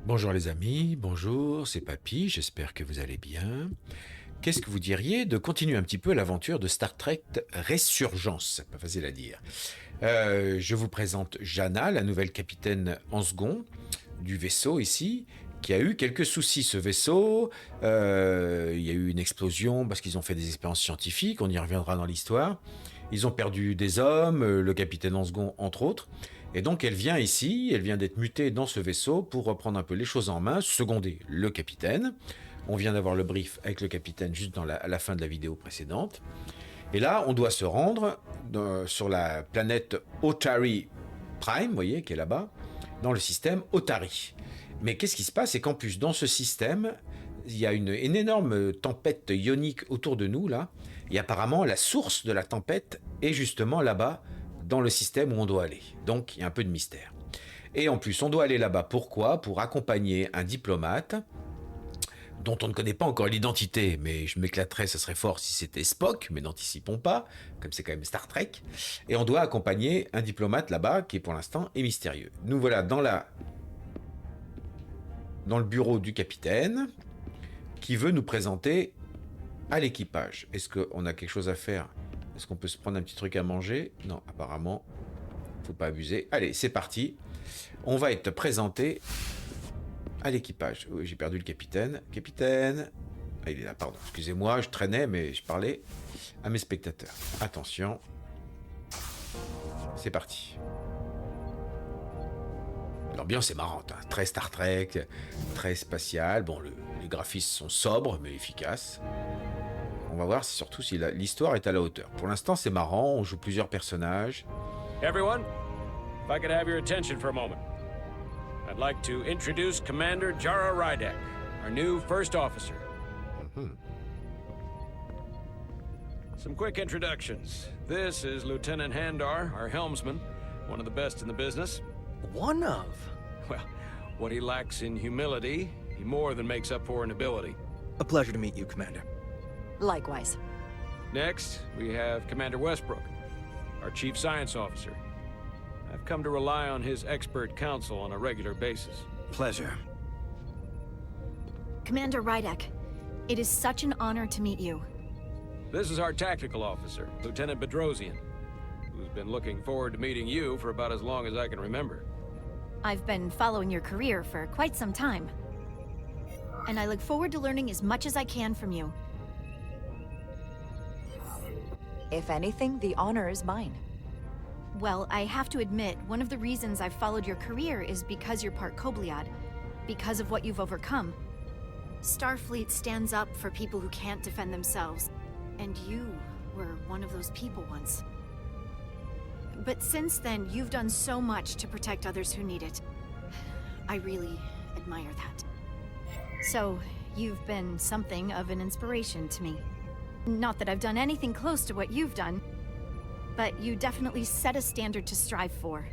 Bonjour les amis, bonjour, c'est Papy, j'espère que vous allez bien. Qu'est-ce que vous diriez de continuer un petit peu l'aventure de Star Trek Resurgence? C'est pas facile à dire. Je vous présente Jana, la nouvelle capitaine en second du vaisseau ici, qui a eu quelques soucis. Ce vaisseau, il y a eu une explosion parce qu'ils ont fait des expériences scientifiques, on y reviendra dans l'histoire. Ils ont perdu des hommes, le capitaine en second entre autres. Et donc elle vient ici, elle vient d'être mutée dans ce vaisseau pour reprendre un peu les choses en main, seconder le capitaine. On vient d'avoir le brief avec le capitaine juste à la fin de la vidéo précédente. Et là, on doit se rendre sur la planète Otari Prime, vous voyez, qui est là-bas, dans le système Otari. Mais qu'est-ce qui se passe? C'est qu'en plus, dans ce système, il y a une énorme tempête ionique autour de nous, là. Et apparemment, la source de la tempête est justement là-bas, dans le système où on doit aller. Donc, il y a un peu de mystère. Et en plus, on doit aller là-bas. Pourquoi? Pour accompagner un diplomate dont on ne connaît pas encore l'identité, mais je m'éclaterais, ce serait fort si c'était Spock, mais n'anticipons pas, comme c'est quand même Star Trek. Et on doit accompagner un diplomate là-bas, qui pour l'instant est mystérieux. Nous voilà dans le bureau du capitaine, qui veut nous présenter à l'équipage. Est-ce qu'on a quelque chose à faire? Est-ce qu'on peut se prendre un petit truc à manger? Non, apparemment, faut pas abuser. Allez, c'est parti. On va être présenté à l'équipage. Oui, j'ai perdu le capitaine. Capitaine. Ah, il est là, pardon. Excusez-moi, je traînais, mais je parlais à mes spectateurs. Attention. C'est parti. L'ambiance est marrante, hein. Très Star Trek, très spatial. Bon, les graphismes sont sobres, mais efficaces. On va voir surtout si l'histoire est à la hauteur. Pour l'instant, c'est marrant. On joue plusieurs personnages. Everyone, if I could have your attention for a moment. I'd like to introduce Commander Jara Rydek, our new first officer. Some quick introductions. This is Lieutenant Handar, our helmsman, one of the best in the business. One of? Well, what he lacks in humility, he more than makes up for in ability. A pleasure to meet you, Commander. Likewise. Next, we have Commander Westbrook, our chief science officer. I've come to rely on his expert counsel on a regular basis. Pleasure. Commander Rydek, it is such an honor to meet you. This is our tactical officer, Lieutenant Bedrosian, who's been looking forward to meeting you for about as long as I can remember. I've been following your career for quite some time, and I look forward to learning as much as I can from you. If anything, the honor is mine. Well, I have to admit, one of the reasons I've followed your career is because you're part Kobliad, because of what you've overcome. Starfleet stands up for people who can't defend themselves, and you were one of those people once. But since then, you've done so much to protect others who need it. I really admire that. So, you've been something of an inspiration to me. Not that I've done anything close to what you've done, but you definitely set a standard to strive for.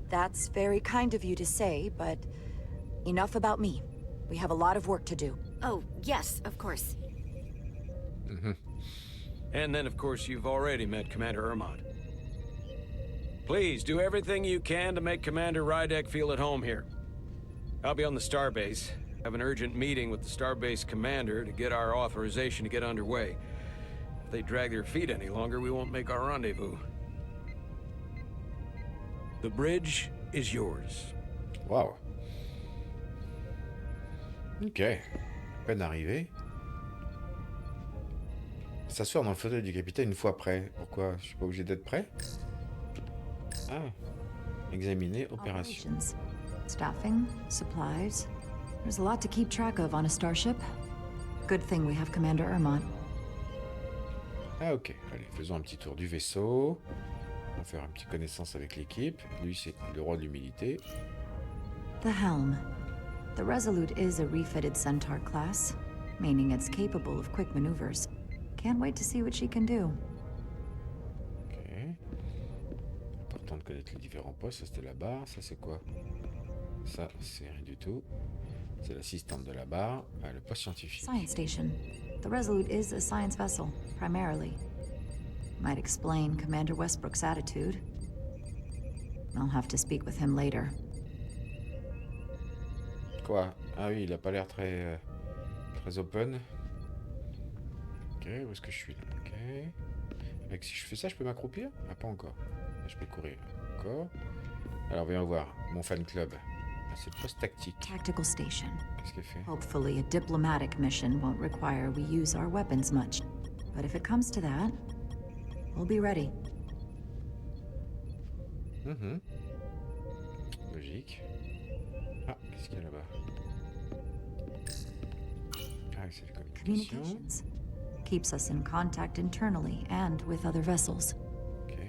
That's very kind of you to say, but enough about me. We have a lot of work to do. Oh, yes, of course. And then, of course, you've already met Commander Ermont. Please, do everything you can to make Commander Rydek feel at home here. I'll be on the starbase. Have an urgent meeting with the starbase commander to get our authorization to get underway. If they drag their feet any longer, we won't make our rendezvous. The bridge is yours. Waouh. Ok. Peine arrivée. S'asseoir dans le fauteuil du capitaine une fois prêt. Pourquoi? Je suis pas obligé d'être prêt? Ah. Examiner opération. Operations. Staffing, supplies. There's a lot to keep track of on a starship. Good thing we have Commander Ermont. Ah ok. Allez, faisons un petit tour du vaisseau. On va faire une petite connaissance avec l'équipe. Lui, c'est le roi de l'humilité. The helm. The Resolute is a refitted Centaur class, meaning it's capable of quick maneuvers. Can't wait to see what she can do. Ok. Important de connaître les différents postes. Ça, c'était la barre. Ça, c'est quoi? Ça, c'est rien du tout. C'est l'assistante de la barre. Ah, le poste scientifique. Science station. The Resolute is a science vessel, primarily. Might explain Commander Westbrook's attitude. I'll have to speak with him later. Quoi? Ah oui, il a pas l'air très... très open. Ok, où est-ce que je suis là? Ok. Mec, si je fais ça, je peux m'accroupir? Ah, pas encore. Là, je peux courir. Encore. Alors, voyons voir. Mon fan club. Ah, c'est le poste tactique. Tactical station. Qu'est-ce qu'elle fait? Hopefully, a diplomatic mission won't require we use our weapons much. But if it comes to that, we'll be ready. Logique. Ah, qu'est-ce qu'il y a là-bas? Ah, c'est les communications. Communications. Keeps us in contact internally and with other vessels. Ok.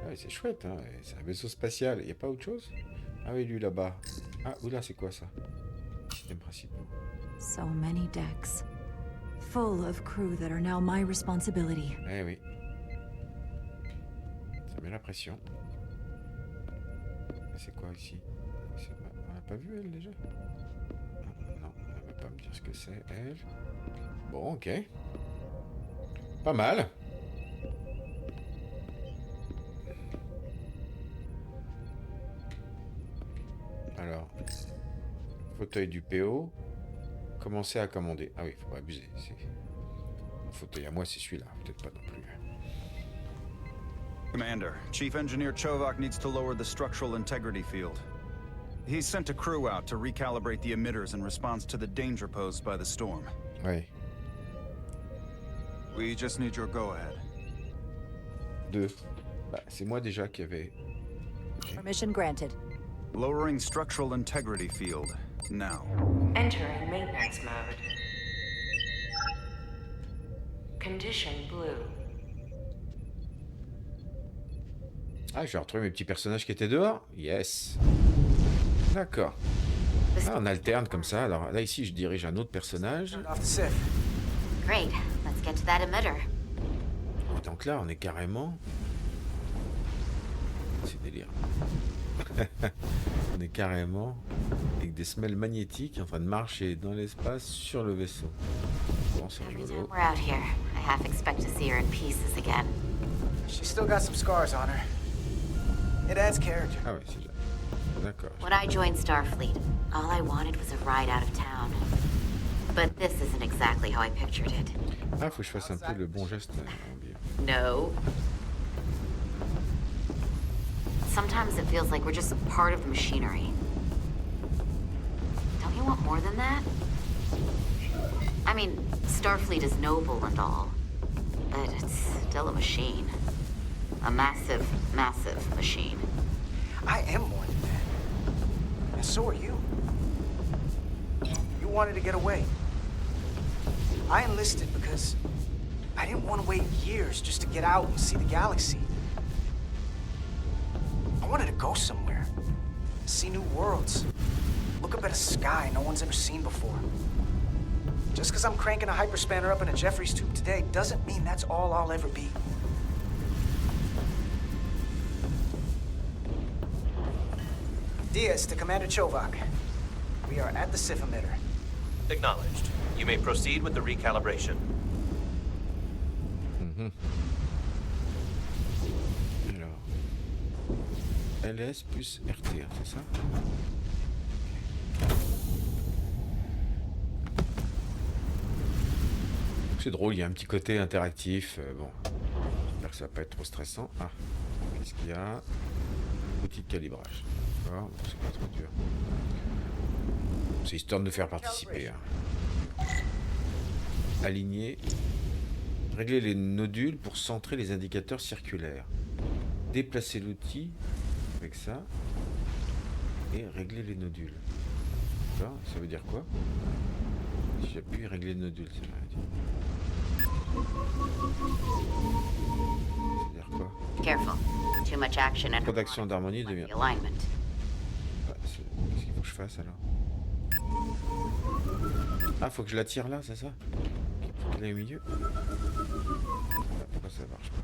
Ah, c'est chouette, hein. C'est un vaisseau spatial. Il n'y a pas autre chose? Ah oui, lui là-bas. Ah, oula, c'est quoi ça? Système principal. So many decks. Full of crew that are now my responsibility. Eh oui. Ça met la pression. C'est quoi ici? On n'a pas vu elle déjà? Ah, non, elle ne veut pas me dire ce que c'est, elle. Bon, ok. Pas mal. Alors, fauteuil du PO. Commencer à commander. Ah oui, faut pas abuser. Mon fauteuil à moi, c'est celui-là. Peut-être pas non plus. Commander, Chief Engineer Chovak needs to lower the structural integrity field. He's sent a crew out to recalibrate the emitters in response to the danger posed by the storm. Oui. We just need your go-ahead. 2. Bah, c'est moi déjà qui avais... Permission granted. Lowering structural integrity field. Now. Entering maintenance mode. Condition blue. Ah, je vais retrouver mes petits personnages qui étaient dehors. Yes. D'accord. Ah, on alterne comme ça. Alors là, ici, je dirige un autre personnage. Off the Sith. Great. Let's get to that emitter. Et donc là, on est carrément... C'est délire. On est carrément avec des semelles magnétiques en train de marcher dans l'espace sur le vaisseau. Bon, c'est Every time rigolo. we're out here, I half expect to see her in pieces again. She's still got some scars on her. It adds character. Ah oui, c'est là. D'accord. When I joined Starfleet, all I wanted was a ride out of town. But this isn't exactly how I pictured it. Ah, faut que je fasse un peu le bon geste. No. Sometimes it feels like we're just part of the machinery. Don't you want more than that? I mean, Starfleet is noble and all, but it's still a machine. A massive, massive machine. I am more than that. And so are you. You wanted to get away. I enlisted because I didn't want to wait years just to get out and see the galaxy. I wanted to go somewhere, see new worlds, look up at a sky no one's ever seen before. Just because I'm cranking a hyperspanner up in a Jeffries tube today doesn't mean that's all I'll ever be. Diaz to Commander Chovak. We are at the Sith emitter. Acknowledged. You may proceed with the recalibration. Alors, LS plus RT, c'est ça? C'est drôle, il y a un petit côté interactif. Bon, j'espère que ça va pas être trop stressant. Ah, qu'est-ce qu'il y a? Outil de calibrage. D'accord, bon, c'est pas trop dur. C'est histoire de nous faire participer. Hein. Aligner. Régler les nodules pour centrer les indicateurs circulaires. Déplacer l'outil avec ça. Et régler les nodules. D'accord, ça veut dire quoi? Si j'appuie régler le nodule, ça veut dire. C'est-à-dire quoi? Careful. Too much action and Trop d'action d'harmonie devient... alignment. Ouais, qu'est-ce qu'il faut que je fasse alors? Ah, faut que je la tire là, c'est ça? Faut qu'elle est au milieu? Ah, pourquoi ça marche pas?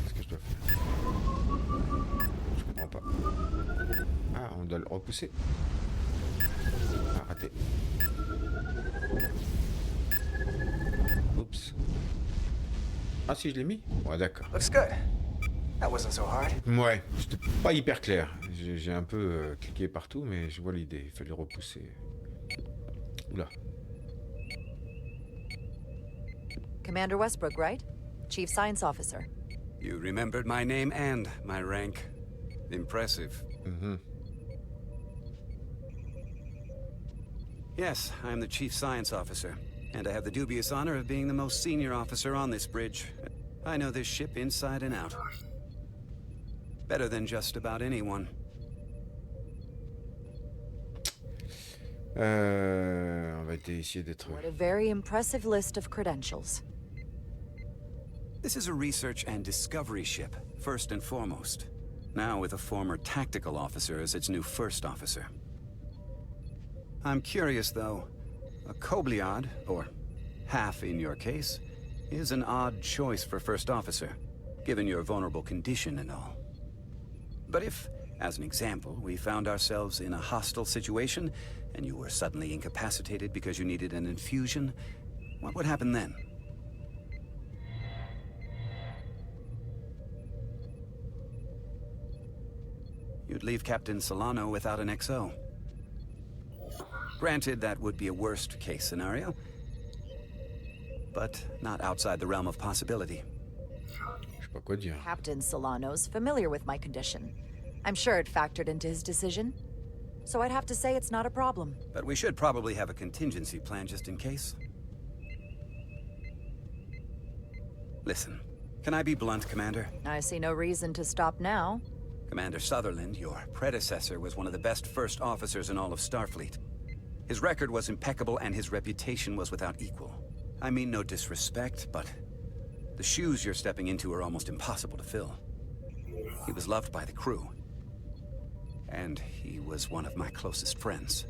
Qu'est-ce que je dois faire? Je comprends pas. Ah, on doit le repousser. Ah, raté. Oups. Ah si, je l'ai mis? Ouais, d'accord. Looks good. That wasn't so hard. Ouais, c'était pas hyper clair. J'ai un peu cliqué partout, mais je vois l'idée. Il fallait le repousser. Oula. Commander Westbrook, right? Chief Science Officer. You remembered my name and my rank. Impressive. Yes, I'm the Chief Science Officer, and I have the dubious honor of being the most senior officer on this bridge. I know this ship inside and out. Better than just about anyone. On va essayer d'être... What a very impressive list of credentials. This is a research and discovery ship, first and foremost. Now with a former tactical officer as its new first officer. I'm curious, though. A Kobliad, or half in your case, is an odd choice for first officer, given your vulnerable condition and all. But if, as an example, we found ourselves in a hostile situation, and you were suddenly incapacitated because you needed an infusion, what would happen then? You'd leave Captain Solano without an XO. Granted, that would be a worst-case scenario, but not outside the realm of possibility. Je sais pas quoi dire. Captain Solano's familiar with my condition. I'm sure it factored into his decision. So I'd have to say it's not a problem. But we should probably have a contingency plan just in case. Listen, can I be blunt, Commander? I see no reason to stop now. Commander Sutherland, your predecessor, was one of the best first officers in all of Starfleet. His record was impeccable and his reputation was without equal. I mean no disrespect, but the shoes you're stepping into are almost impossible to fill. He was loved by the crew. And he was one of my closest friends.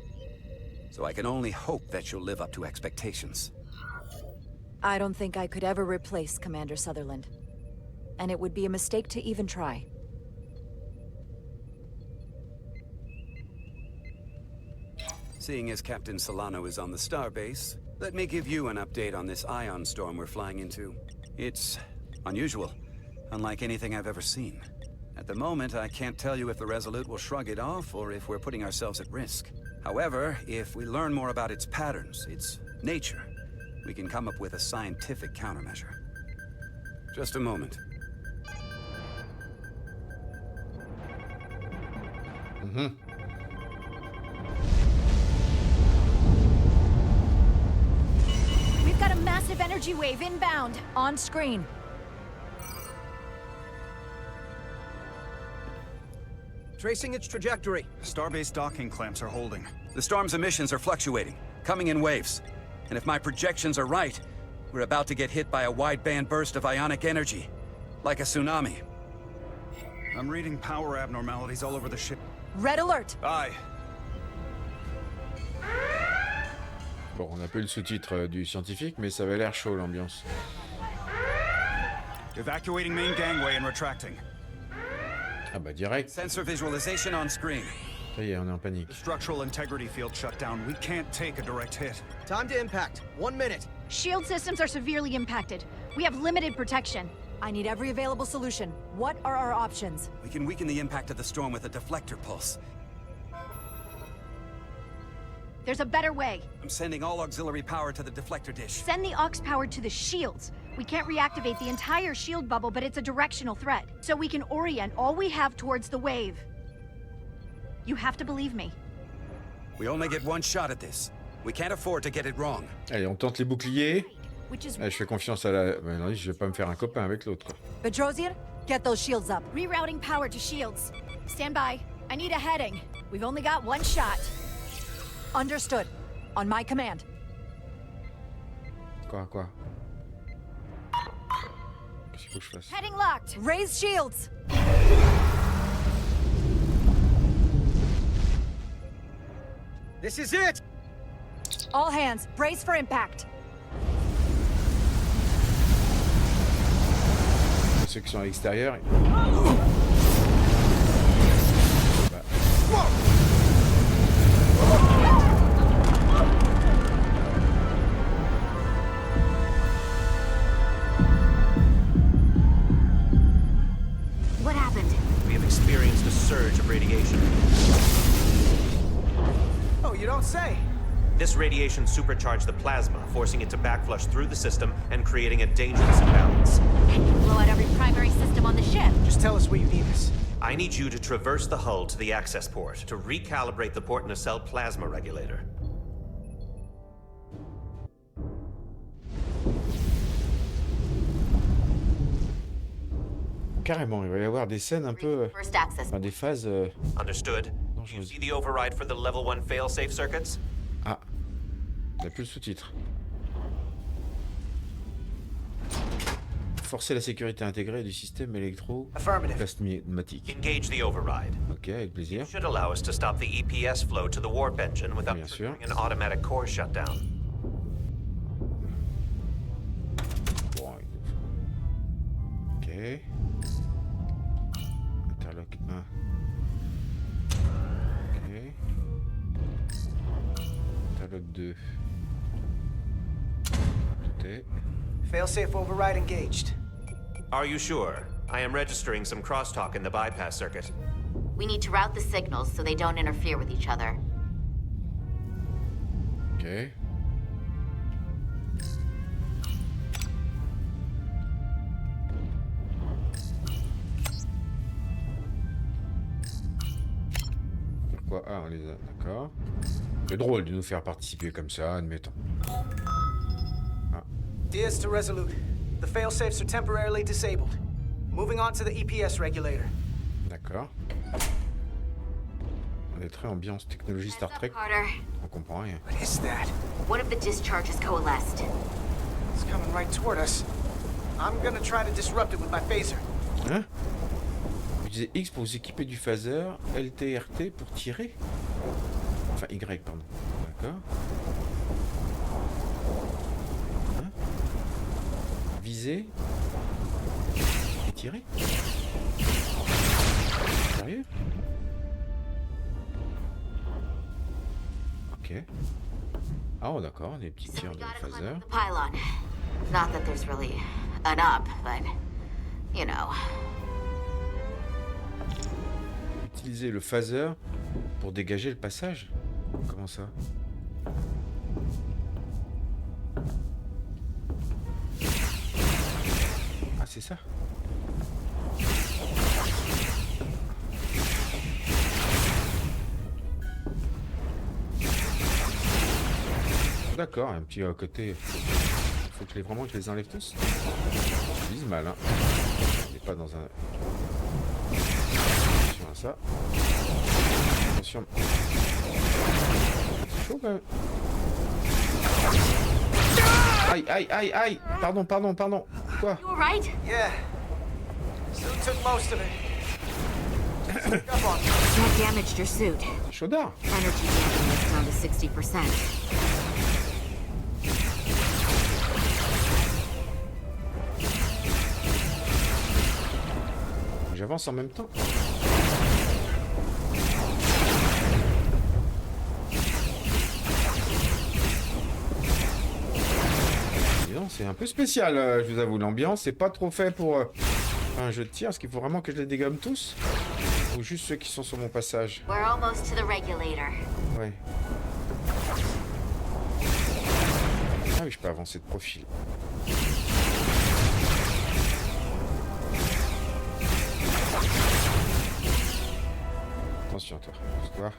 So I can only hope that you'll live up to expectations. I don't think I could ever replace Commander Sutherland. And it would be a mistake to even try. Seeing as Captain Solano is on the starbase, let me give you an update on this ion storm we're flying into. It's unusual, unlike anything I've ever seen. At the moment, I can't tell you if the Resolute will shrug it off or if we're putting ourselves at risk. However, if we learn more about its patterns, its nature, we can come up with a scientific countermeasure. Just a moment. We've got a massive energy wave inbound. On screen. Tracing its trajectory. Starbase docking clamps are holding. The storm's emissions are fluctuating, coming in waves. And if my projections are right, we're about to get hit by a wideband burst of ionic energy, like a tsunami. I'm reading power abnormalities all over the ship. Red alert! Aye. Bon, on n'a pas eu le sous-titre du scientifique, mais ça avait l'air chaud l'ambiance. Evacuating main gangway and retracting. Ah bah direct. Sensor visualization on screen. Ça y est, on est en panique. The structural integrity field shut down. We can't take a direct hit. Time to impact. 1 minute. Shield systems are severely impacted. We have limited protection. I need every available solution. What are our options? We can weaken the impact of the storm with a deflector pulse. There's a better way. I'm sending all auxiliary power to the deflector dish. Send the aux power to the shields. We can't reactivate the entire shield bubble, but it's a directional threat. So we can orient all we have towards the wave. You have to believe me. We only get one shot at this. We can't afford to get it wrong. Allez, on tente les boucliers. Which is Allez, je fais confiance à la... Ben non, je vais pas me faire un copain avec l'autre, quoi. Bedrosian, get those shields up. rerouting power to shields. Stand by. I need a heading. We've only got one shot. Understood. On my command. Quoi Qu'est-ce qu'il faut que je fasse? Heading locked. Raise shields! This is it! All hands, brace for impact. Ceux qui sont à l'extérieur... What happened? We have experienced a surge surge of radiation. Oh, you don't say. This radiation supercharged the plasma, forcing it to backflush through the system and creating a dangerous imbalance. And you blow out every primary system on the ship. Just tell us where you need us. I need you to traverse the hull to the access port to recalibrate the port nacelle plasma regulator. Carrément, il va y avoir des scènes un peu... First access. Enfin, des phases... Understood. You see the override for the level 1 failsafe circuits? Ah, on n'a plus le sous-titre. Forcer la sécurité intégrée du système électro-plasmatique. Engage the override. Ok, avec plaisir. Should allow us to stop the EPS flow to the warp engine without Bien sûr. triggering an automatic core shutdown. Bon, ok. Interlock 1. Ok. Interlock 2. Tout est. Failsafe override engaged. Are you sure? I am registering some crosstalk in the bypass circuit. We need to route the signals so they don't interfere with each other. Ok. Pourquoi? Ah, on les a, d'accord. C'est drôle de nous faire participer comme ça, admettons. Ah. Diaz to Resolute. The failsafes are temporarily disabled. Moving on to the EPS regulator. D'accord. On est très ambiance technologie Star Trek. Carter. On comprend rien. What is that? One of the discharges coalesced. It's coming right toward us. I'm gonna try to disrupt it with my phaser. Hein? Utilisez X pour vous équiper du phaser, LTRT pour tirer. Enfin Y, pardon. D'accord. Hein? Viser. Et tirer. Sérieux? Ok. Ah oh, d'accord, des petits tirs de phaser. The pylon. Not that there's really an up, but you know. Utiliser le phaser pour dégager le passage? Comment ça? Ah, c'est ça? D'accord, un petit à côté. Faut que vraiment que je les enlève tous. Je vise mal, hein. On n'est pas dans un... Attention à ça. Attention. C'est chaud quand même. Aïe, aïe, aïe, aïe. Pardon, pardon, pardon. Quoi? You alright? Yeah. Still took most of it. Sneak up on me. That damaged your suit. Chaudard. Energy damage is down to 60%. J'avance en même temps. C'est un peu spécial, je vous avoue. L'ambiance, c'est pas trop fait pour un jeu de tir. Est-ce qu'il faut vraiment que je les dégomme tous? Ou juste ceux qui sont sur mon passage? We're almost to the regulator. Ouais. Ah oui, je peux avancer de profil. Attention, toi. Histoire.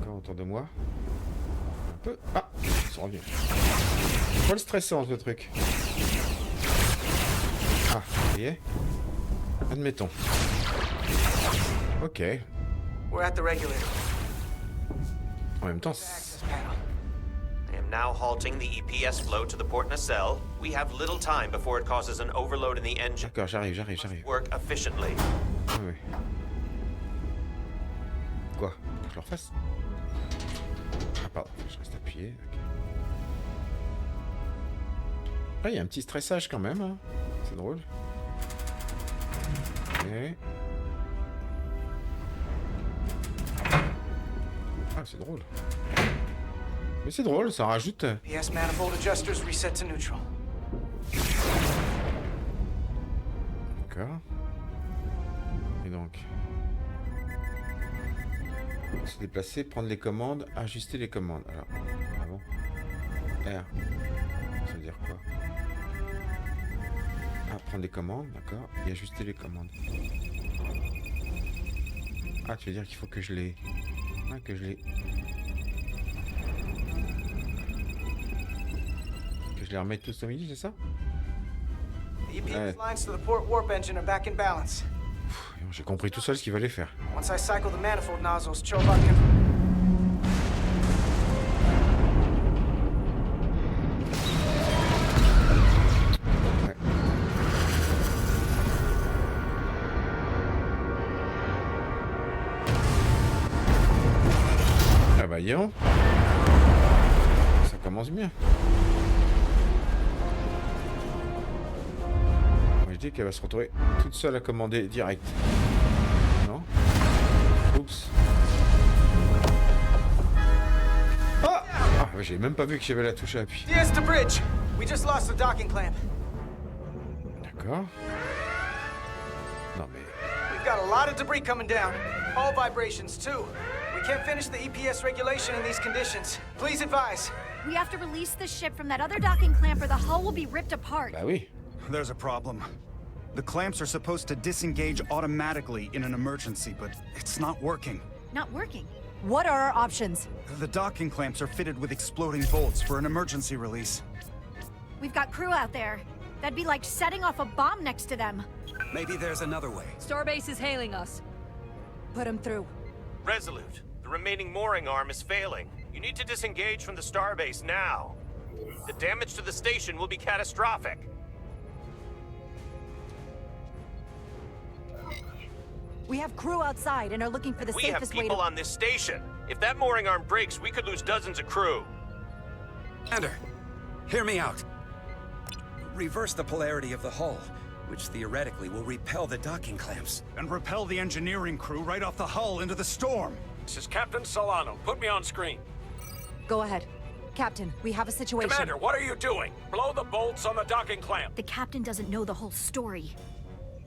Encore autour de moi. Un peu. Ah, ils sont revenus. C'est pas le stressant, ce truc. Ah, vous voyez? Admettons. Ok. We're at the regulator. En même temps, Access panel. I am now halting the EPS flow to the port nacelle. We have little time before it causes an overload in the engine. d'accord, j'arrive. Work efficiently. Ah oui. Quoi? Faut que je le refasse? Ah pardon, je reste appuyé. Okay. Ah, il y a un petit stressage quand même. Hein. C'est drôle. Ok. Ah, c'est drôle. Mais c'est drôle, ça rajoute... PS manifold adjusters reset to neutral. D'accord. Et donc... se déplacer, prendre les commandes, ajuster les commandes. Alors, ah bon. R. Ça veut dire quoi? Ah, prendre les commandes, d'accord. Et ajuster les commandes. Ah, tu veux dire qu'il faut que je les... Ah, que je les... Que je les remette tous au milieu, c'est ça? The EPS lines to the port warp engine are back in balance. J'ai compris tout seul ce qu'il fallait faire. Once I cycle the manifold nozzles, Chovak can... Ouais. Ah bah yon. Ça commence bien. Moi je dis qu'elle va se retrouver toute seule à commander direct. Non? Oups. Ah! Ah, j'ai même pas vu que j'avais la touche à appui. DS to bridge. We just lost the docking clamp. D'accord. Non mais... We've got a lot of debris coming down. All vibrations, too. We can't finish the EPS regulation in these conditions. Please advise. We have to release the ship from that other docking clamp or the hull will be ripped apart. Bah oui. There's a problem. The clamps are supposed to disengage automatically in an emergency, but it's not working. Not working. What are our options? The docking clamps are fitted with exploding bolts for an emergency release. We've got crew out there. That'd be like setting off a bomb next to them. Maybe there's another way. Starbase is hailing us. Put him through. Resolute, the remaining mooring arm is failing. You need to disengage from the starbase now. The damage to the station will be catastrophic. We have crew outside and are looking for the We have safest way people to... on this station. If that mooring arm breaks, we could lose dozens of crew. Commander, hear me out. Reverse the polarity of the hull, which theoretically will repel the docking clamps. And repel the engineering crew right off the hull into the storm. This is Captain Solano. Put me on screen. Go ahead. Captain, we have a situation. Commander, what are you doing? Blow the bolts on the docking clamp. The captain doesn't know the whole story.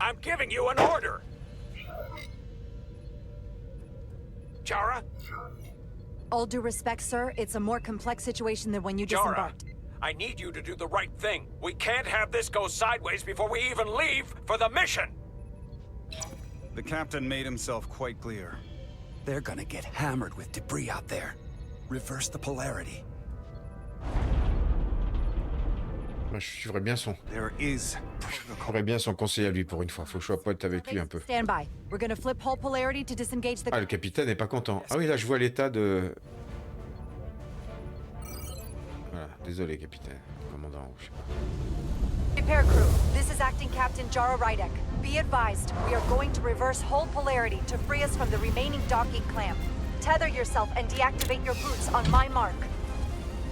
I'm giving you an order. Jara? All due respect, sir, it's a more complex situation than when you Jara, disembarked. I need you to do the right thing. We can't have this go sideways before we even leave for the mission. The captain made himself quite clear. They're gonna get hammered with debris out there. Reverse the polarity. Moi, je suivrais bien son... There is Je ferais bien son conseil à lui pour une fois. Faut que je sois pote avec lui un peu. Stand by. We're gonna flip hull polarity to disengage the... Ah, le capitaine n'est pas content. Ah oui, là, je vois l'état de... Voilà, désolé, capitaine. Commandant, je sais pas. Repair crew, this is acting Captain Jara Rydek. Be advised, we are going to reverse hull polarity to free us from the remaining docking clamp. Tether yourself and deactivate your boots on my mark.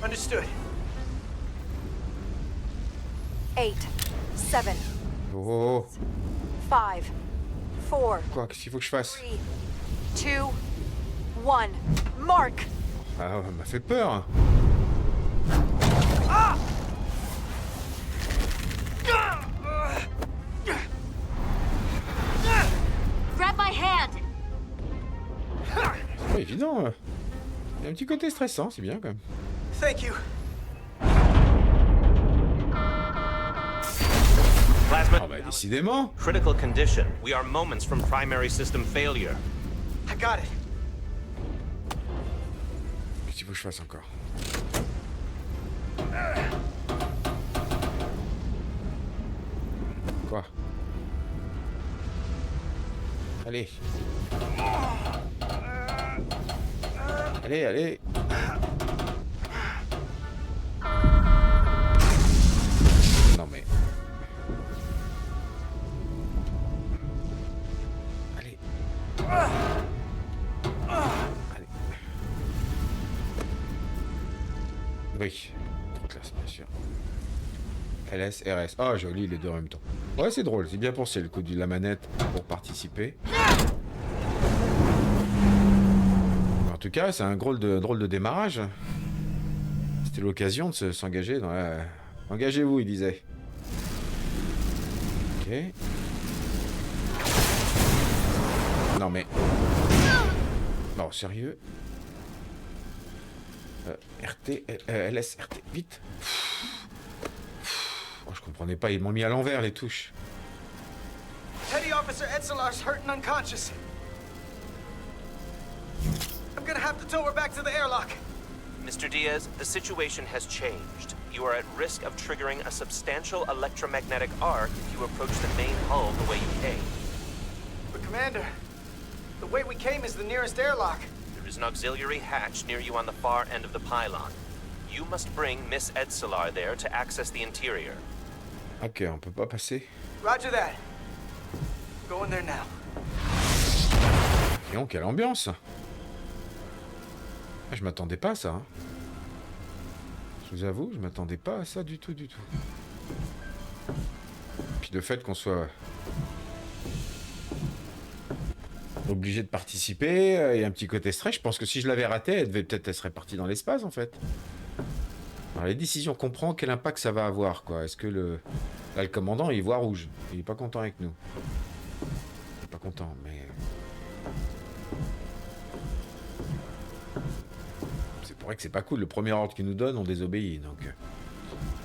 Understood. 8, 7, Oh, 5, 4, quoi, qu'est-ce qu'il faut que je fasse? 3, 2, 1. Mark! Ah, ça m'a fait peur. Grab my hand! C'est pas évident. Il y a un petit côté stressant, c'est bien quand même. Thank you. Plasma. Ah bah décidément. Critical condition. We are moments from primary system failure. I got it. Qu'est-ce qu'il faut que je fasse encore? Quoi? Allez. Allez, allez. Non mais... Allez. Allez. Oui. Trop classe, bien sûr. LS, RS. Oh, joli, les deux en même temps. Ouais, c'est drôle. C'est bien pensé, le coup de la manette pour participer. En tout cas, c'est un drôle de démarrage. C'était l'occasion de s'engager dans la... Engagez-vous, il disait. Ok. non, mais... Non, sérieux. RT, LS, RT, vite. Oh, je comprenais pas, ils m'ont mis à l'envers les touches. Petty Officer Etzelar's hurt and unconscious. I'm gonna have to tow her back to the airlock. Mr. Diaz, the situation has changed. You are at risk of triggering a substantial electromagnetic arc if you approach the main hull the way you came. But Commander, the way we came is the nearest airlock. There is an auxiliary hatch near you on the far end of the pylon. You must bring Miss Etzelar there to access the interior. Ok, on peut pas passer. Roger that. Going there now. Et donc, quelle ambiance! Je m'attendais pas à ça. Hein. Je vous avoue, je m'attendais pas à ça du tout, du tout. Puis le fait qu'on soit obligé de participer, il y a un petit côté stress. Je pense que si je l'avais raté, elle serait partie dans l'espace en fait. Alors, les décisions qu'on prend, quel impact ça va avoir, quoi. Est-ce que le commandant, il voit rouge. Il est pas content avec nous. Il est pas content, mais... C'est vrai que c'est pas cool. Le premier ordre qu'il nous donne, on désobéit. Donc,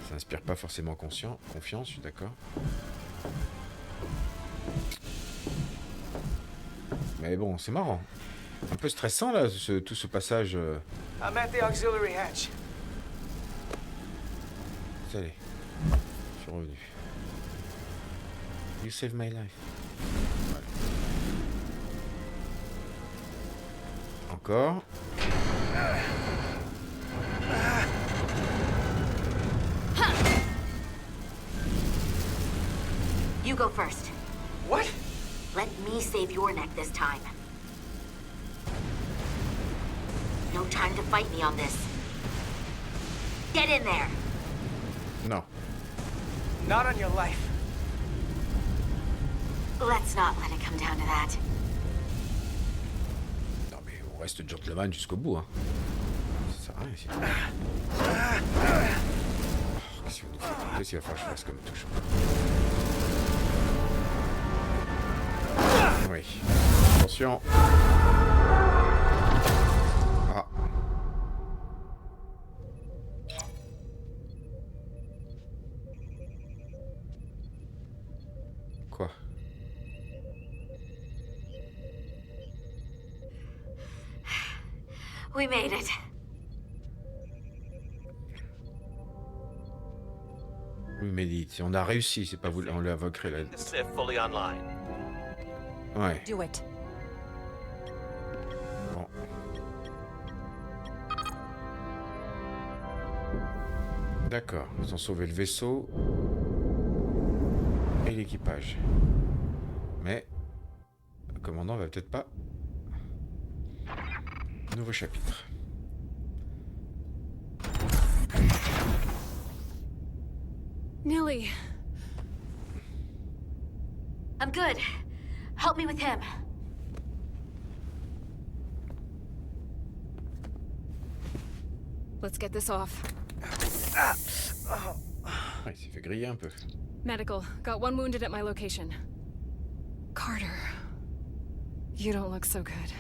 ça inspire pas forcément confiance, je suis d'accord. Mais bon, c'est marrant. Un peu stressant, là, tout ce passage... I'm at the auxiliary hatch. Allez, je suis revenu. You saved my life. Voilà. Encore. You go first. What? Let me save your neck this time. No time to fight me on this. Get in there. Non. Not on your life. Let's not let it come down to that. Non mais on reste gentleman jusqu'au bout. Hein. Ça sert à rien ici. Oh, qu'est-ce qu'il va nous faire? Qu'est-ce qu'il va falloir que je fasse comme touche? Oui. Attention. Ah. Quoi? We made it. Oui, mais dites, on a réussi, c'est pas vous, on l'a invoqué là. The Sith fully online. Ouais. Do it. Bon. D'accord, ils ont sauvé le vaisseau et l'équipage. Mais le commandant va peut-être pas. Nouveau chapitre. Nilly. I'm good. Help me with him. Let's get this off. Ouais, il s'est fait griller un peu. Medical. Got one wounded at my location. Carter. You don't look so good.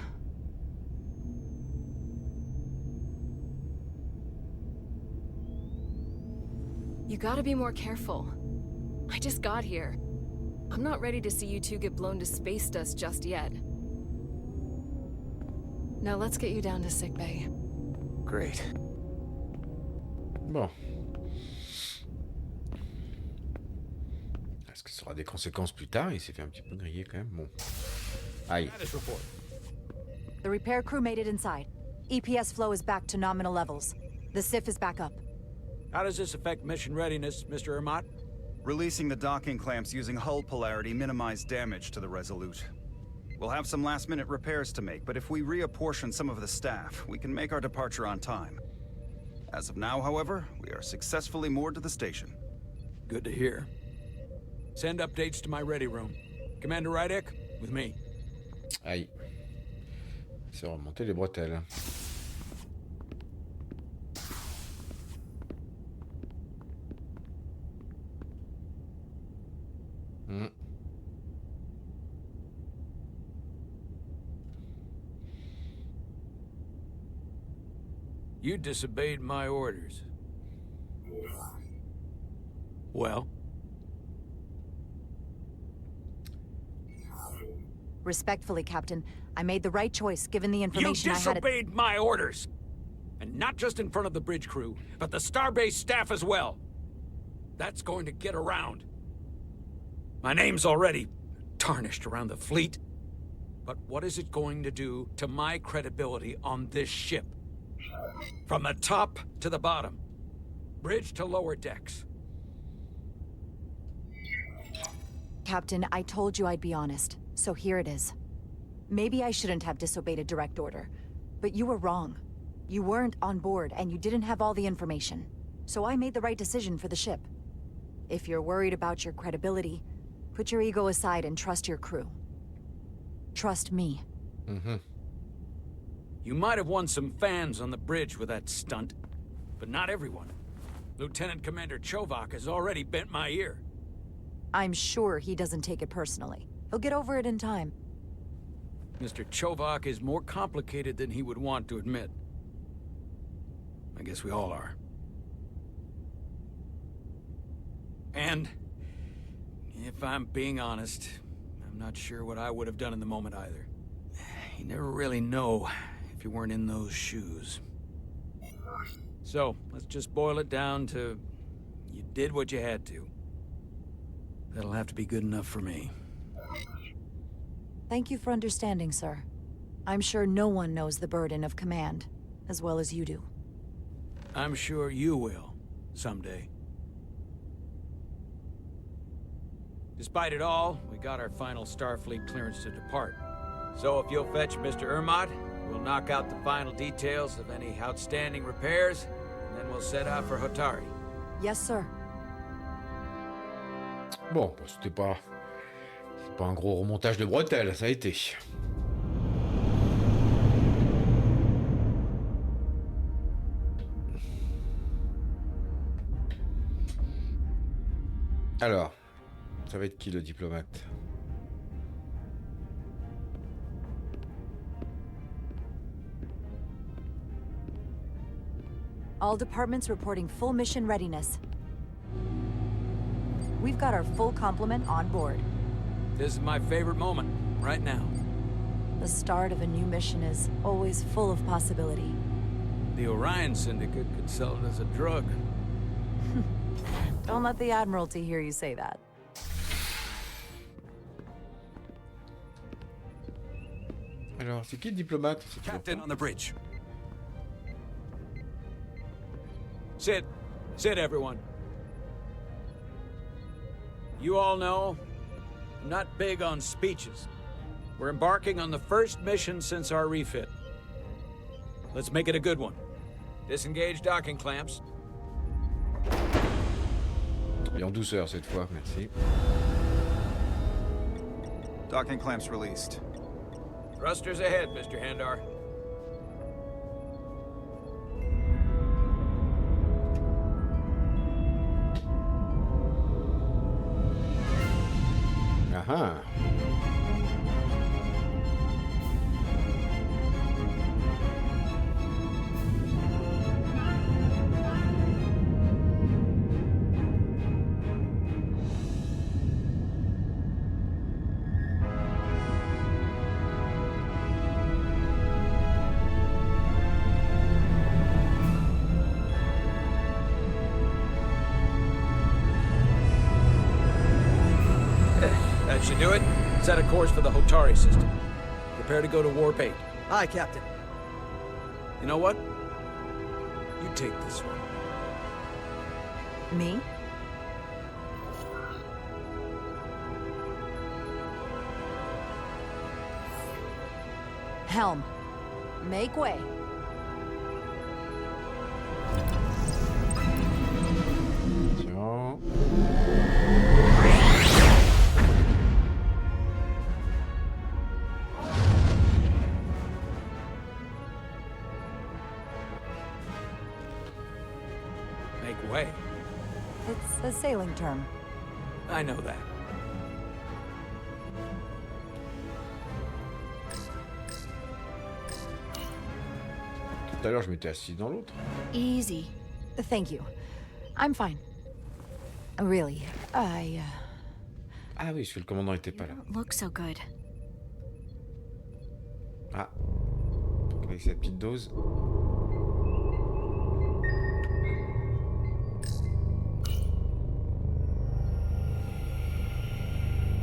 You gotta be more careful. I just got here. I'm not ready to see you two get blown to space dust just yet. Now let's get you down to sickbay. Great. Bon. Est-ce que ça aura des conséquences plus tard? Il s'est fait un petit peu griller quand même. Bon. Aïe. The repair crew made it inside. EPS flow is back to nominal levels. The SIF is back up. How does this affect mission readiness, Mr. Ermont? Releasing the docking clamps using hull polarity minimized damage to the Resolute. We'll have some last-minute repairs to make, but if we reapportion some of the staff, we can make our departure on time. As of now, however, we are successfully moored to the station. Good to hear. Send updates to my ready room. Commander Rydek, with me. Aïe. C'est remonter les bretelles. You disobeyed my orders. Well? Respectfully, Captain, I made the right choice given the information You I had at- disobeyed my orders! And not just in front of the bridge crew, but the Starbase staff as well. That's going to get around. My name's already tarnished around the fleet. But what is it going to do to my credibility on this ship? From the top to the bottom. Bridge to lower decks. Captain, I told you I'd be honest, so here it is. Maybe I shouldn't have disobeyed a direct order, but you were wrong. You weren't on board, and you didn't have all the information. So I made the right decision for the ship. If you're worried about your credibility, put your ego aside and trust your crew. Trust me. Mhm. You might have won some fans on the bridge with that stunt, but not everyone. Lieutenant Commander Chovak has already bent my ear. I'm sure he doesn't take it personally. He'll get over it in time. Mr. Chovak is more complicated than he would want to admit. I guess we all are. And, if I'm being honest, I'm not sure what I would have done in the moment either. You never really know if you weren't in those shoes. So, let's just boil it down to, you did what you had to. That'll have to be good enough for me. Thank you for understanding, sir. I'm sure no one knows the burden of command as well as you do. I'm sure you will, someday. Despite it all, we got our final Starfleet clearance to depart. So if you'll fetch Mr. Ermot, we'll knock out the final details of any outstanding repairs, and then we'll set out for Hotari. Yes, sir. Bon, bah, c'était pas un gros remontage de bretelles, ça a été. Alors, ça va être qui le diplomate? All departments reporting full mission readiness. We've got our full complement on board. This is my favorite moment, right now. The start of a new mission is always full of possibility. The Orion Syndicate could sell it as a drug. Don't let the Admiralty hear you say that. Alors, c'est qui le diplomate? Captain on the bridge. Sit, everyone. You all know, I'm not big on speeches. We're embarking on the first mission since our refit. Let's make it a good one. Disengage docking clamps. Et en douceur cette fois, merci. Docking clamps released. Thrusters ahead, Mr. Handar. Aha. That should do it. Set a course for the Hotari system. Prepare to go to Warp 8. Aye, Captain. You know what? You take this one. Me? Helm. Make way. Attention. Make way. It's a sailing term. I know that. Tout à l'heure, je m'étais assis dans l'autre. Easy. Thank you. I'm fine. Really, I... Ah oui, parce que le commandant était pas là. Look so good. Ah. Avec cette petite dose.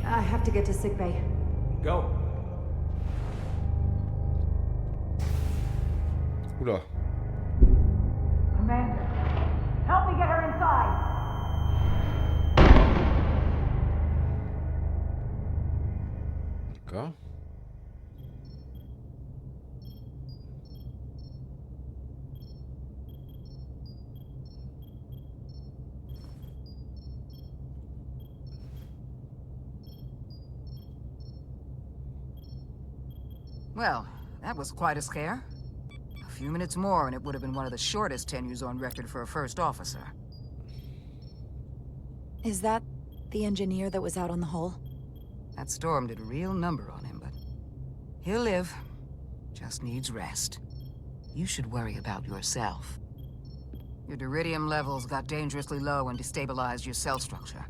I have to get to sickbay. Go. Oula. Commander, help me get her inside! D'accord. Well, that was quite a scare. A few minutes more and it would have been one of the shortest tenures on record for a first officer. Is that the engineer that was out on the hull? That storm did a real number on him, but he'll live. Just needs rest. You should worry about yourself. Your duridium levels got dangerously low and destabilized your cell structure.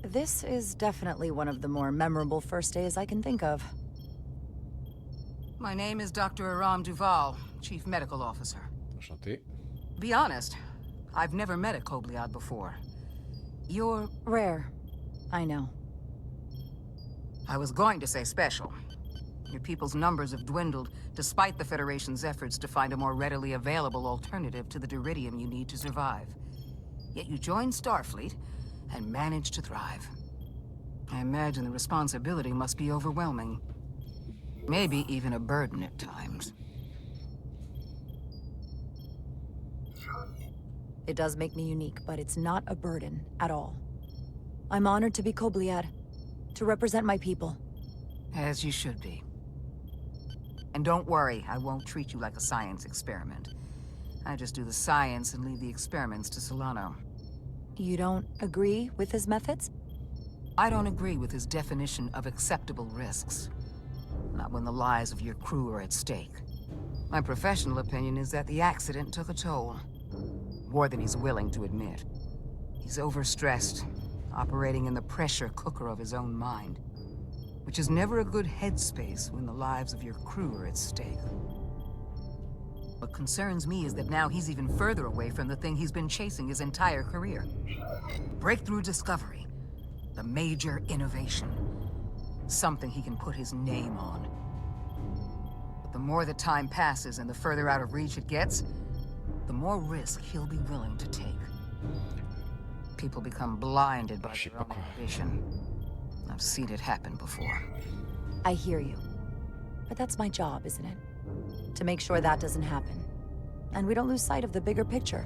This is definitely one of the more memorable first days I can think of. My name is Dr. Aram Duval, Chief Medical Officer. Enchanté. Be honest, I've never met a Kobliad before. You're... Rare. I know. I was going to say special. Your people's numbers have dwindled, despite the Federation's efforts to find a more readily available alternative to the duridium you need to survive. Yet you joined Starfleet, and managed to thrive. I imagine the responsibility must be overwhelming. Maybe even a burden at times. It does make me unique, but it's not a burden at all. I'm honored to be Kobliad, to represent my people. As you should be. And don't worry, I won't treat you like a science experiment. I just do the science and leave the experiments to Solano. You don't agree with his methods? I don't agree with his definition of acceptable risks. Not when the lives of your crew are at stake. My professional opinion is that the accident took a toll. More than he's willing to admit. He's overstressed, operating in the pressure cooker of his own mind. Which is never a good headspace when the lives of your crew are at stake. What concerns me is that now he's even further away from the thing he's been chasing his entire career. Breakthrough discovery. The major innovation. Something he can put his name on. But the more the time passes and the further out of reach it gets, the more risk he'll be willing to take. People become blinded by their own ambition. I've seen it happen before. I hear you. But that's my job, isn't it? To make sure that doesn't happen. And we don't lose sight of the bigger picture.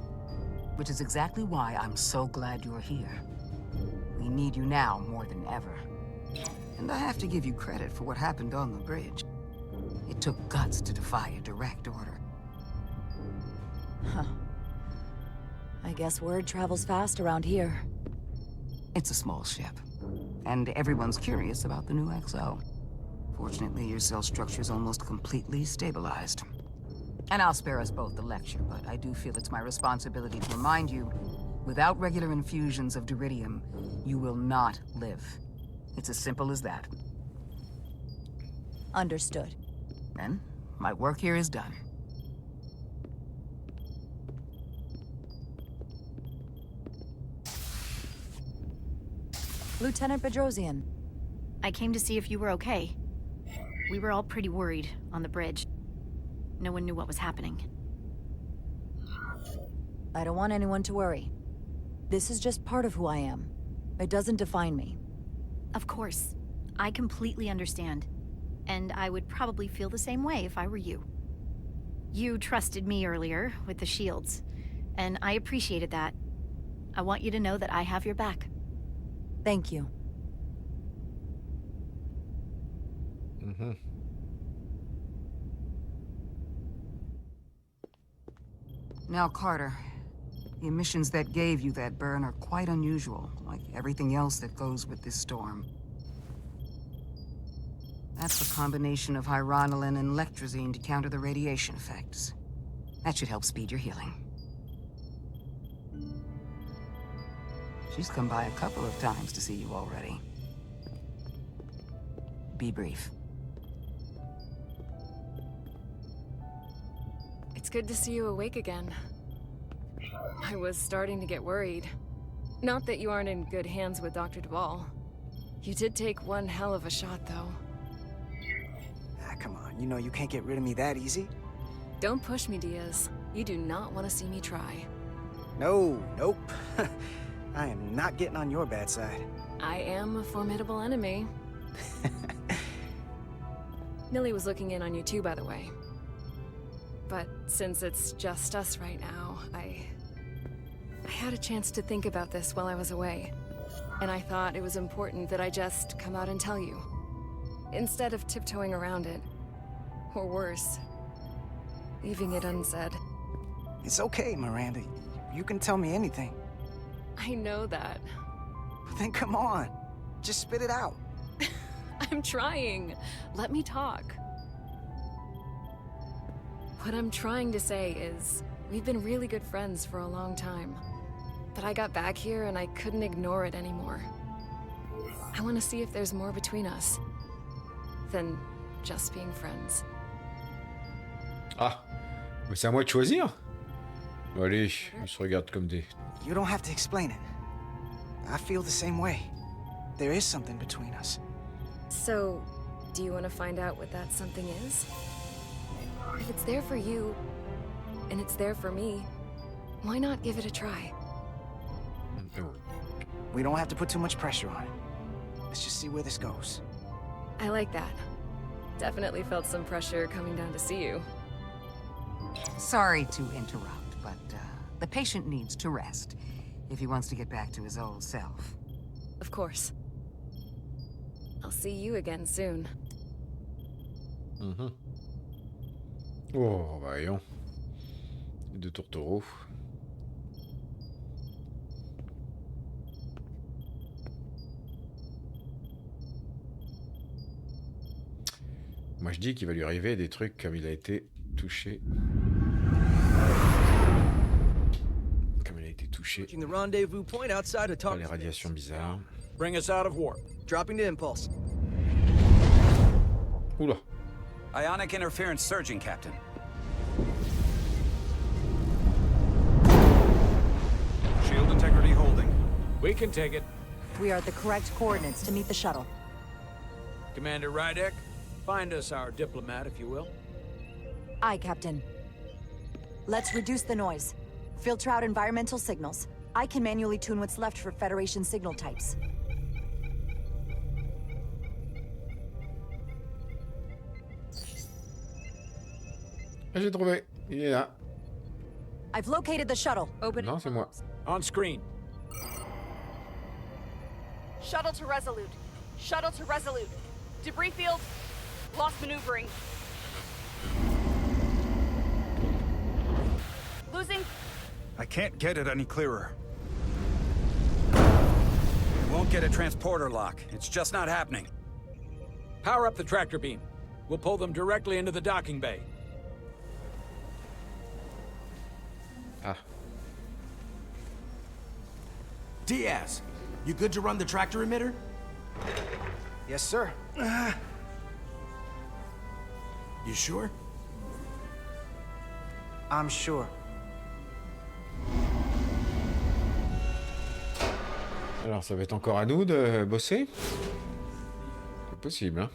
Which is exactly why I'm so glad you're here. We need you now more than ever. And I have to give you credit for what happened on the bridge. It took guts to defy a direct order. Huh. I guess word travels fast around here. It's a small ship. And everyone's curious about the new XO. Fortunately, your cell structure's almost completely stabilized. And I'll spare us both the lecture, but I do feel it's my responsibility to remind you, without regular infusions of duridium, you will not live. It's as simple as that. Understood. Then, my work here is done. Lieutenant Bedrosian. I came to see if you were okay. We were all pretty worried on the bridge. No one knew what was happening. I don't want anyone to worry. This is just part of who I am. It doesn't define me. Of course. I completely understand. And I would probably feel the same way if I were you. You trusted me earlier with the shields, and I appreciated that. I want you to know that I have your back. Thank you. Mm-hmm. Now, Carter, the emissions that gave you that burn are quite unusual, like everything else that goes with this storm. That's a combination of hyronolin and lectrazine to counter the radiation effects. That should help speed your healing. She's come by a couple of times to see you already. Be brief. It's good to see you awake again. I was starting to get worried. Not that you aren't in good hands with Dr. Duvall. You did take one hell of a shot, though. Ah, come on. You know you can't get rid of me that easy. Don't push me, Diaz. You do not want to see me try. No, nope. I am not getting on your bad side. I am a formidable enemy. Millie was looking in on you too, by the way. But since it's just us right now, I had a chance to think about this while I was away. And I thought it was important that I just come out and tell you. Instead of tiptoeing around it. Or worse, leaving it unsaid. It's okay, Miranda. You can tell me anything. I know that. Then come on. Just spit it out. I'm trying. Let me talk. What I'm trying to say is, we've been really good friends for a long time. But I got back here and I couldn't ignore it anymore. I want to see if there's more between us than just being friends. Ah, mais c'est à moi de choisir. Allez, ils se regardent comme des... You don't have to explain it. I feel the same way. There is something between us. So, do you want to find out what that something is? If it's there for you, and it's there for me, why not give it a try? We don't have to put too much pressure on it. Let's just see where this goes. I like that. Definitely felt some pressure coming down to see you. Sorry to interrupt, but the patient needs to rest if he wants to get back to his old self. Of course. I'll see you again soon. Oh, voyons. De tourtereaux. Moi je dis qu'il va lui arriver des trucs comme il a été touché. Comme il a été touché par les radiations bizarres. Bring us out of warp. Dropping to impulse. Oula. Ionic interference surging, Captain. Shield integrity holding. We can take it. We are at the correct coordinates to meet the shuttle. Commander Rydek, find us our diplomat, if you will. Aye, Captain. Let's reduce the noise. Filter out environmental signals. I can manually tune what's left for Federation signal types. J'ai trouvé. Il est là. I've located the shuttle. Non, c'est moi. On screen. Shuttle to Resolute. Shuttle to Resolute. Debris field. Lost maneuvering. Losing. I can't get it any clearer. We won't get a transporter lock. It's just not happening. Power up the tractor beam. We'll pull them directly into the docking bay. Ah. Diaz, you good to run the tractor emitter? Yes, sir. You sure? I'm sure. Alors ça va être encore à nous de bosser? C'est possible, hein?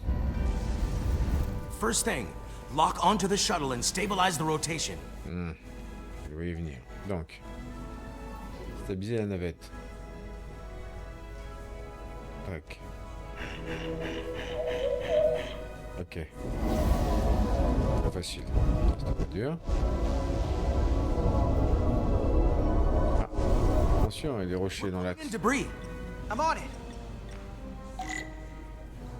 First thing, lock onto the shuttle and stabilize the rotation. Je vais y venir. Donc, stabiliser la navette. Tac. Ok. Trop facile. C'était pas dur. Ah. Attention, il y a des rochers dans l'axe. Debris. I'm on it.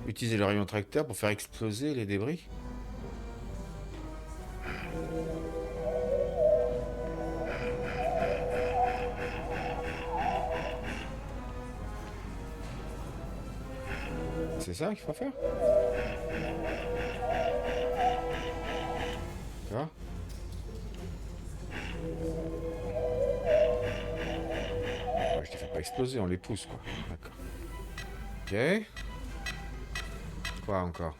Utilisez le rayon tracteur pour faire exploser les débris. C'est ça qu'il faut faire? D'accord. Ouais, je les fais pas exploser, on les pousse quoi. D'accord. Ok. Quoi encore?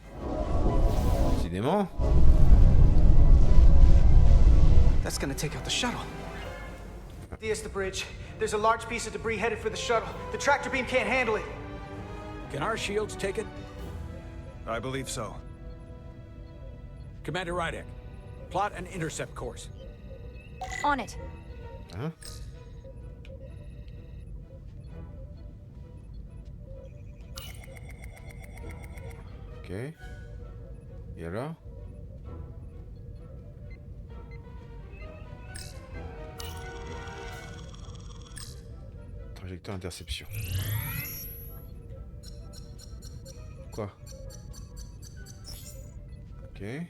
Décidément. That's gonna take out the shuttle. There's the bridge. There's a large piece of debris headed for the shuttle. The tractor beam can't handle it. Can our shields take it? I believe so. Commander Rydek, plot an intercept course. On it. Hein? Ok. Et alors? Trajectoire interception. Quoi? Ok.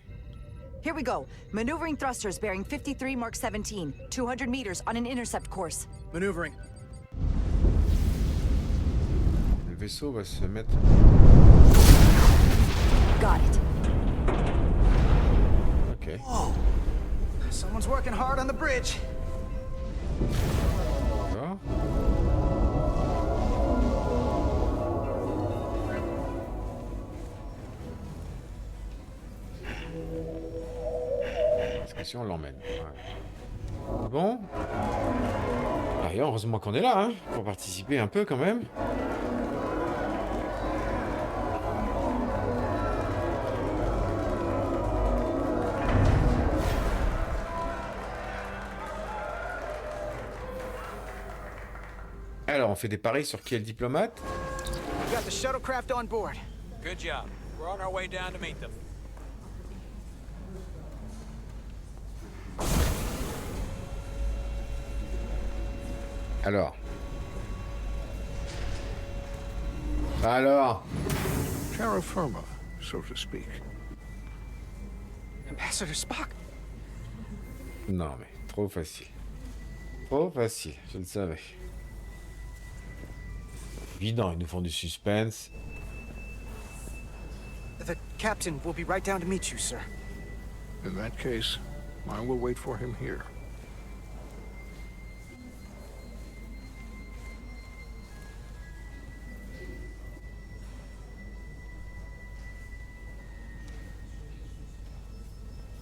Here we go. Maneuvering thrusters bearing 53 Mark 17. 200 meters on an intercept course. Maneuvering. Le vaisseau va se mettre... Got it. Ok. Whoa. Someone's working hard on the bridge. D'accord. Est-ce que si on l'emmène? Ouais. Bon. D'ailleurs, heureusement qu'on est là, hein, pour participer un peu quand même. Alors, on fait des paris sur qui est le diplomate? We got the shuttlecraft on board. Good job. We're on our way down to meet them. Alors. Alors. Terra firma, so to speak. Ambassador Spock. Non, mais trop facile. Trop facile, je le savais. Évident, ils nous font du suspense. The captain will be right down to meet you, sir. In that case, I will wait for him here.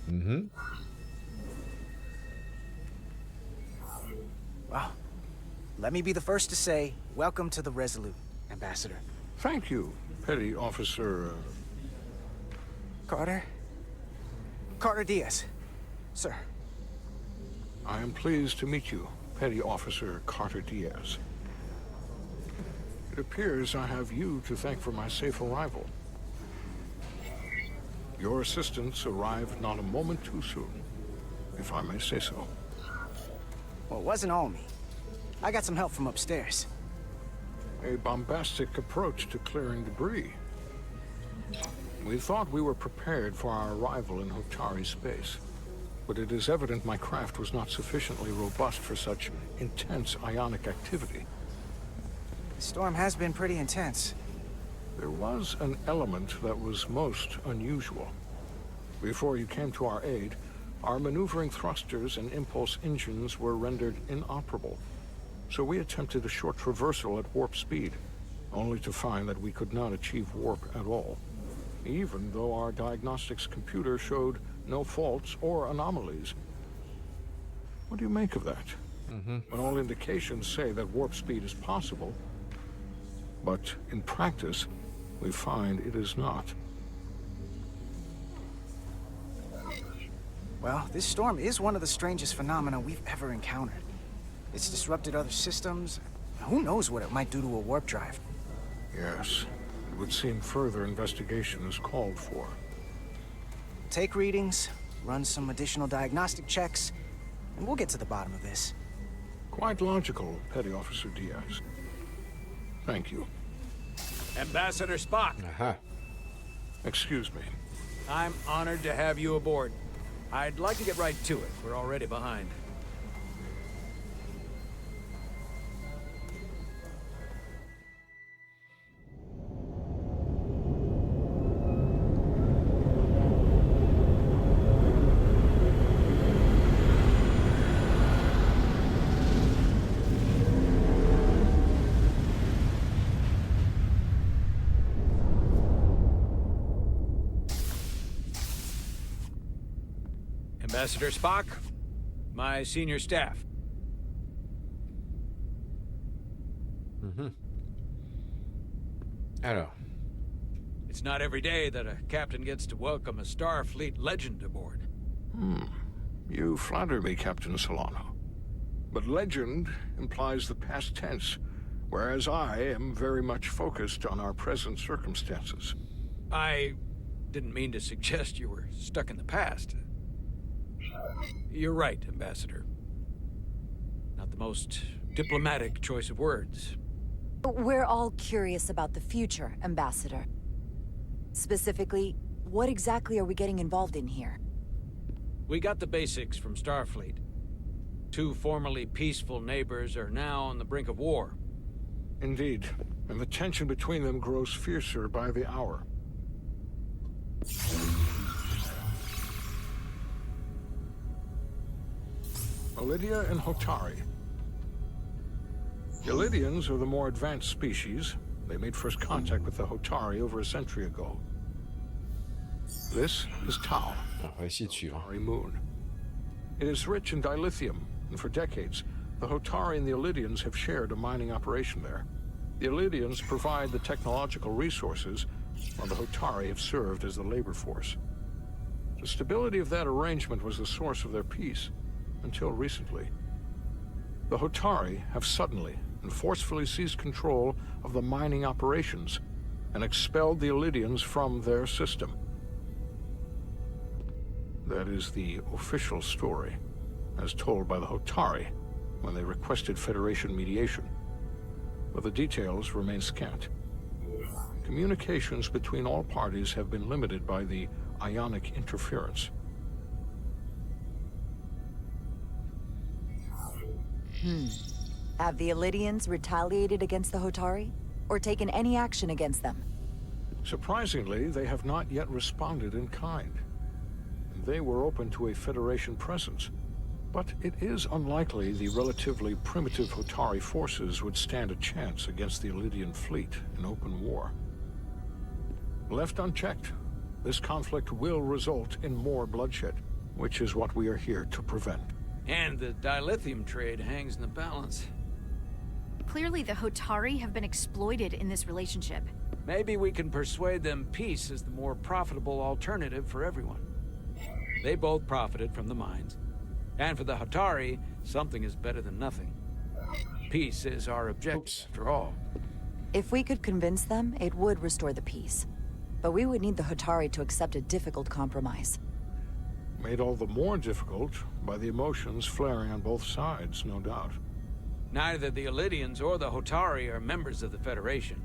Mm-hmm. Well, let me be the first to say, welcome to the Resolute, Ambassador. Thank you, Petty Officer... Carter? Carter Diaz. Sir. I am pleased to meet you, Petty Officer Carter Diaz. It appears I have you to thank for my safe arrival. Your assistance arrived not a moment too soon, if I may say so. Well, it wasn't all me. I got some help from upstairs. A bombastic approach to clearing debris. We thought we were prepared for our arrival in Hotari space, but it is evident my craft was not sufficiently robust for such intense ionic activity. The storm has been pretty intense. There was an element that was most unusual. Before you came to our aid, our maneuvering thrusters and impulse engines were rendered inoperable. So we attempted a short traversal at warp speed, only to find that we could not achieve warp at all, even though our diagnostics computer showed no faults or anomalies. What do you make of that? When all indications say that warp speed is possible, but in practice, we find it is not. Well, this storm is one of the strangest phenomena we've ever encountered. It's disrupted other systems. Who knows what it might do to a warp drive? Yes, it would seem further investigation is called for. Take readings, run some additional diagnostic checks, and we'll get to the bottom of this. Quite logical, Petty Officer Diaz. Thank you. Ambassador Spock. Excuse me. I'm honored to have you aboard. I'd like to get right to it. We're already behind. Ambassador Spock, my senior staff. Alors, It's not every day that a captain gets to welcome a Starfleet legend aboard. You flatter me, Captain Solano. But legend implies the past tense, whereas I am very much focused on our present circumstances. I didn't mean to suggest you were stuck in the past. You're right, Ambassador. Not the most diplomatic choice of words. We're all curious about the future, Ambassador. Specifically, what exactly are we getting involved in here? We got the basics from Starfleet. Two formerly peaceful neighbors are now on the brink of war. Indeed, and the tension between them grows fiercer by the hour. Lydia and Hotari. The Lydians are the more advanced species. They made first contact with the Hotari over a century ago. This is Tau, on va essayer de suivre. Hotari moon. It is rich in dilithium, and for decades, the Hotari and the Illydians have shared a mining operation there. The Illydians provide the technological resources, while the Hotari have served as the labor force. The stability of that arrangement was the source of their peace, until recently. The Hotari have suddenly and forcefully seized control of the mining operations and expelled the Illydians from their system. That is the official story, as told by the Hotari when they requested Federation mediation. But the details remain scant. Communications between all parties have been limited by the ionic interference. Have the Illydians retaliated against the Hotari? Or taken any action against them? Surprisingly, they have not yet responded in kind. They were open to a Federation presence, but it is unlikely the relatively primitive Hotari forces would stand a chance against the Illydian fleet in open war. Left unchecked, this conflict will result in more bloodshed, which is what we are here to prevent. And the dilithium trade hangs in the balance. Clearly, the Hotari have been exploited in this relationship. Maybe we can persuade them peace is the more profitable alternative for everyone. They both profited from the mines. And for the Hotari, something is better than nothing. Peace is our objective, after all. If we could convince them, it would restore the peace. But we would need the Hotari to accept a difficult compromise. Made all the more difficult by the emotions flaring on both sides, no doubt. Neither the Illydians or the Hotari are members of the Federation,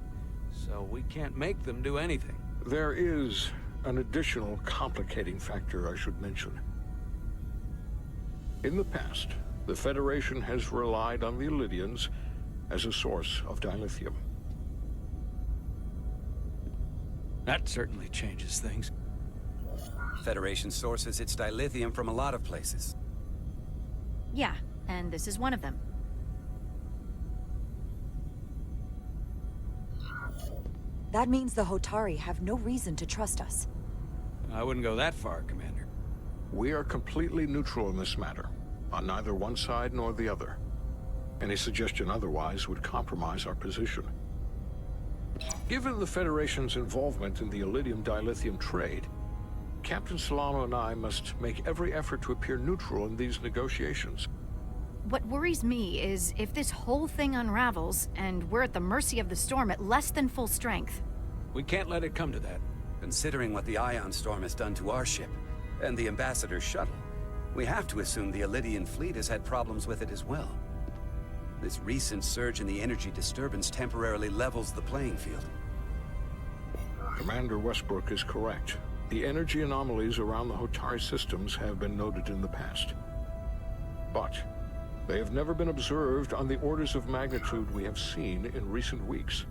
so we can't make them do anything. There is an additional complicating factor I should mention. In the past, the Federation has relied on the Illydians as a source of dilithium. That certainly changes things. Federation sources its dilithium from a lot of places. Yeah, and this is one of them. That means the Hotari have no reason to trust us. I wouldn't go that far, Commander. We are completely neutral in this matter, on neither one side nor the other. Any suggestion otherwise would compromise our position. Given the Federation's involvement in the Iridium dilithium trade, Captain Solano and I must make every effort to appear neutral in these negotiations. What worries me is if this whole thing unravels, and we're at the mercy of the storm at less than full strength. We can't let it come to that. Considering what the Ion Storm has done to our ship, and the Ambassador's shuttle, we have to assume the Illydian fleet has had problems with it as well. This recent surge in the energy disturbance temporarily levels the playing field. Commander Westbrook is correct. The energy anomalies around the Hotari systems have been noted in the past. But they have never been observed on the orders of magnitude we have seen in recent weeks.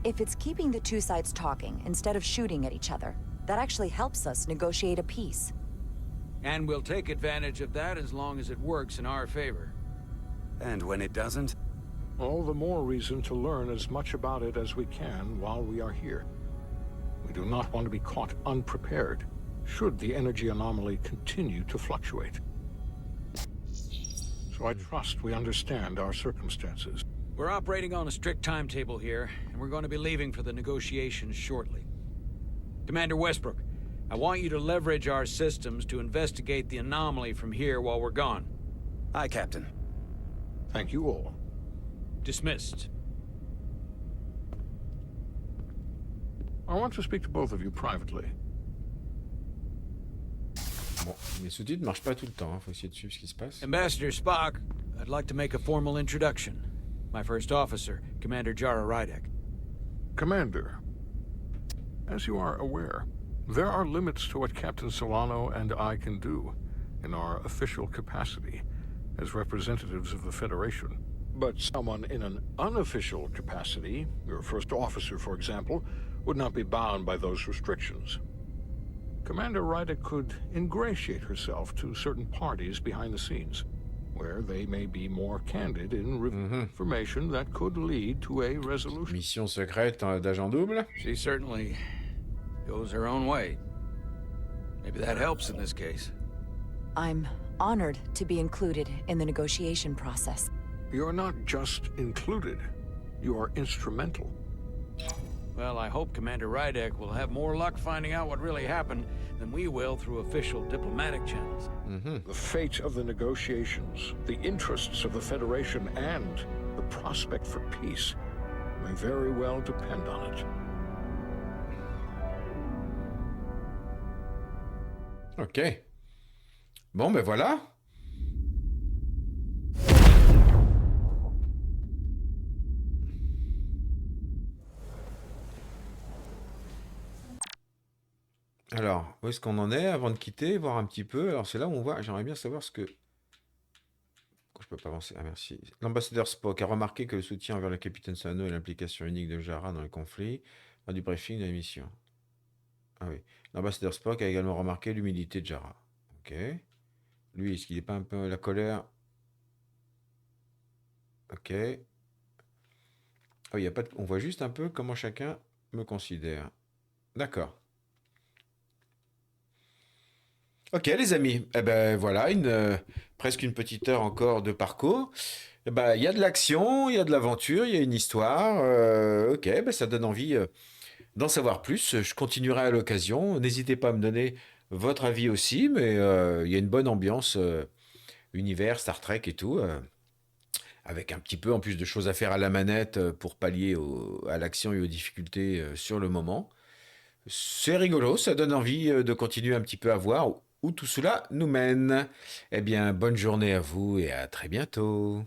If it's keeping the two sides talking instead of shooting at each other, that actually helps us negotiate a peace. And we'll take advantage of that as long as it works in our favor. And when it doesn't? All the more reason to learn as much about it as we can while we are here. We do not want to be caught unprepared. should the energy anomaly continue to fluctuate. So I trust we understand our circumstances. We're operating on a strict timetable here, and we're going to be leaving for the negotiations shortly. Commander Westbrook, I want you to leverage our systems to investigate the anomaly from here while we're gone. Aye, Captain. Thank you all. Dismissed. I want to speak to both of you privately. Bon, mes sous-titres ne marchent pas tout le temps, faut essayer de suivre ce qui se passe. Ambassador Spock, I'd like to make a formal introduction. My first officer, Commander Jara Rydek. Commander, as you are aware, there are limits to what Captain Solano and I can do in our official capacity as representatives of the Federation. But someone in an unofficial capacity, your first officer, for example, would not be bound by those restrictions. Commander Rydek could ingratiate herself to certain parties behind the scenes, where they may be more candid in revealing information that could lead to a resolution. Mission secrète d'agent double. She certainly goes her own way. Maybe that helps in this case. I'm honored to be included in the negotiation process. You're not just included, you are instrumental. Well, I hope Commander Rydek will have more luck finding out what really happened than we will through official diplomatic channels. The fate of the negotiations, the interests of the Federation, and the prospect for peace may very well depend on it. Ok. Bon, ben voilà. Alors, où est-ce qu'on en est avant de quitter, voir un petit peu. Alors, c'est là où on voit, j'aimerais bien savoir ce que... Pourquoi je peux pas avancer? Ah, merci. L'ambassadeur Spock a remarqué que le soutien envers le capitaine Sano et l'implication unique de Jara dans le conflit lors du briefing de la mission. Ah oui. L'ambassadeur Spock a également remarqué l'humilité de Jara. Ok. Lui, est-ce qu'il n'est pas un peu la colère? Ok. Oh, il y a pas de... On voit juste un peu comment chacun me considère. D'accord. Ok les amis, eh ben voilà, presque une petite heure encore de parcours. Eh ben, il y a de l'action, il y a de l'aventure, il y a une histoire. Ok, ben, ça donne envie d'en savoir plus. Je continuerai à l'occasion. N'hésitez pas à me donner votre avis aussi, mais il y a une bonne ambiance univers, Star Trek et tout, avec un petit peu en plus de choses à faire à la manette pour pallier à l'action et aux difficultés sur le moment. C'est rigolo, ça donne envie de continuer un petit peu à voir où tout cela nous mène. Eh bien, bonne journée à vous et à très bientôt.